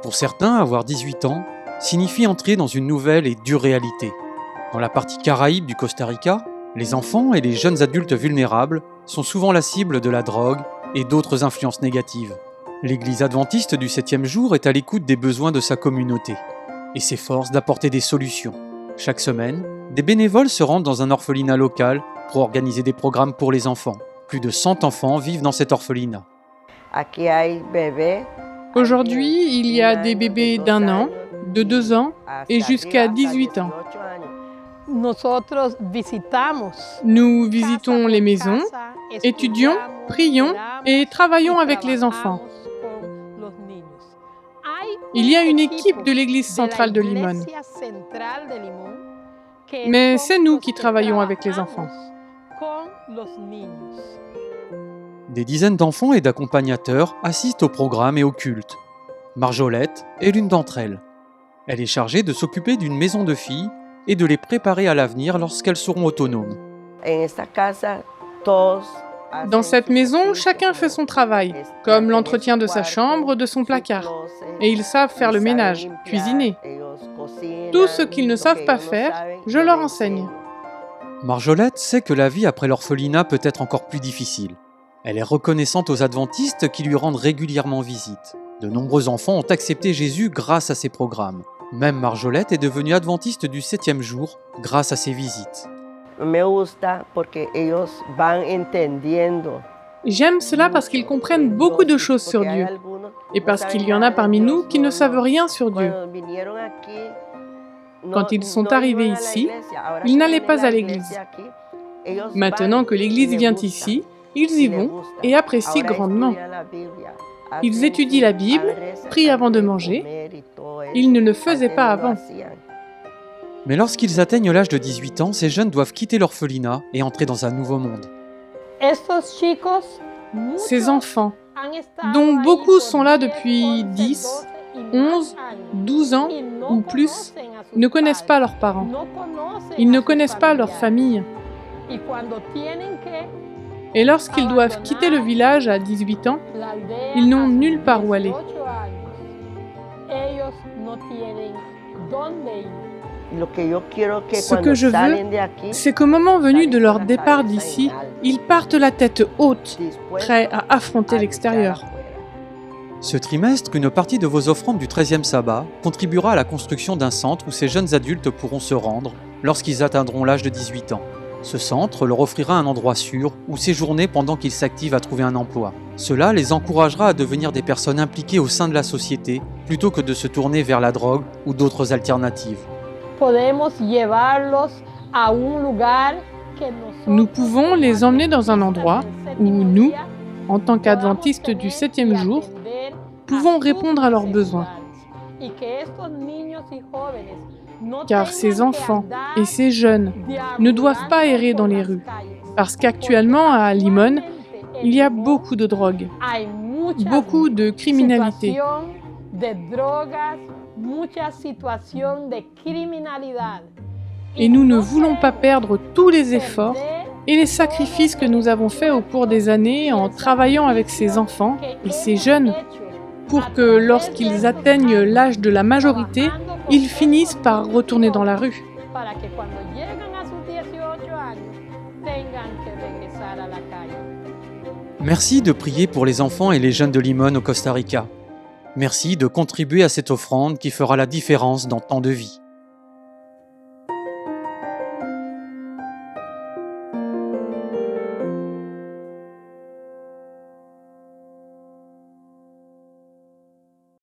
Pour certains, avoir 18 ans signifie entrer dans une nouvelle et dure réalité. Dans la partie caraïbe du Costa Rica, les enfants et les jeunes adultes vulnérables sont souvent la cible de la drogue et d'autres influences négatives. L'Église adventiste du 7e jour est à l'écoute des besoins de sa communauté et s'efforce d'apporter des solutions. Chaque semaine, des bénévoles se rendent dans un orphelinat local pour organiser des programmes pour les enfants. Plus de 100 enfants vivent dans cet orphelinat. Aujourd'hui, il y a des bébés d'1 an, de 2 ans et jusqu'à 18 ans. Nous visitons les maisons, étudions, prions et travaillons avec les enfants. Il y a une équipe de l'église centrale de Limón. Mais c'est nous qui travaillons avec les enfants. Des dizaines d'enfants et d'accompagnateurs assistent au programme et au culte. Marjolette est l'une d'entre elles. Elle est chargée de s'occuper d'une maison de filles et de les préparer à l'avenir lorsqu'elles seront autonomes. Dans cette maison, chacun fait son travail, comme l'entretien de sa chambre, de son placard. Et ils savent faire le ménage, cuisiner. Tout ce qu'ils ne savent pas faire, je leur enseigne. Marjolette sait que la vie après l'orphelinat peut être encore plus difficile. Elle est reconnaissante aux adventistes qui lui rendent régulièrement visite. De nombreux enfants ont accepté Jésus grâce à ces programmes. Même Marjolette est devenue adventiste du 7e jour grâce à ces visites. J'aime cela parce qu'ils comprennent beaucoup de choses sur Dieu et parce qu'il y en a parmi nous qui ne savent rien sur Dieu. Quand ils sont arrivés ici, ils n'allaient pas à l'église. Maintenant que l'église vient ici, ils y vont et apprécient grandement. Ils étudient la Bible, prient avant de manger. Ils ne le faisaient pas avant. Mais lorsqu'ils atteignent l'âge de 18 ans, ces jeunes doivent quitter l'orphelinat et entrer dans un nouveau monde. Ces enfants, dont beaucoup sont là depuis 10, 11, 12 ans ou plus, ne connaissent pas leurs parents. Ils ne connaissent pas leur famille. Et lorsqu'ils doivent quitter le village à 18 ans, ils n'ont nulle part où aller. Ce que je veux, c'est qu'au moment venu de leur départ d'ici, ils partent la tête haute, prêts à affronter l'extérieur. Ce trimestre, une partie de vos offrandes du 13e sabbat contribuera à la construction d'un centre où ces jeunes adultes pourront se rendre lorsqu'ils atteindront l'âge de 18 ans. Ce centre leur offrira un endroit sûr où séjourner pendant qu'ils s'activent à trouver un emploi. Cela les encouragera à devenir des personnes impliquées au sein de la société plutôt que de se tourner vers la drogue ou d'autres alternatives. Nous pouvons les emmener dans un endroit où nous, en tant qu'adventistes du 7e jour, pouvons répondre à leurs besoins. Car ces enfants et ces jeunes ne doivent pas errer dans les rues, parce qu'actuellement à Limón, il y a beaucoup de drogue, beaucoup de criminalité. Et nous ne voulons pas perdre tous les efforts et les sacrifices que nous avons faits au cours des années en travaillant avec ces enfants et ces jeunes pour que lorsqu'ils atteignent l'âge de la majorité, ils finissent par retourner dans la rue. Merci de prier pour les enfants et les jeunes de Limón au Costa Rica. Merci de contribuer à cette offrande qui fera la différence dans tant de vies.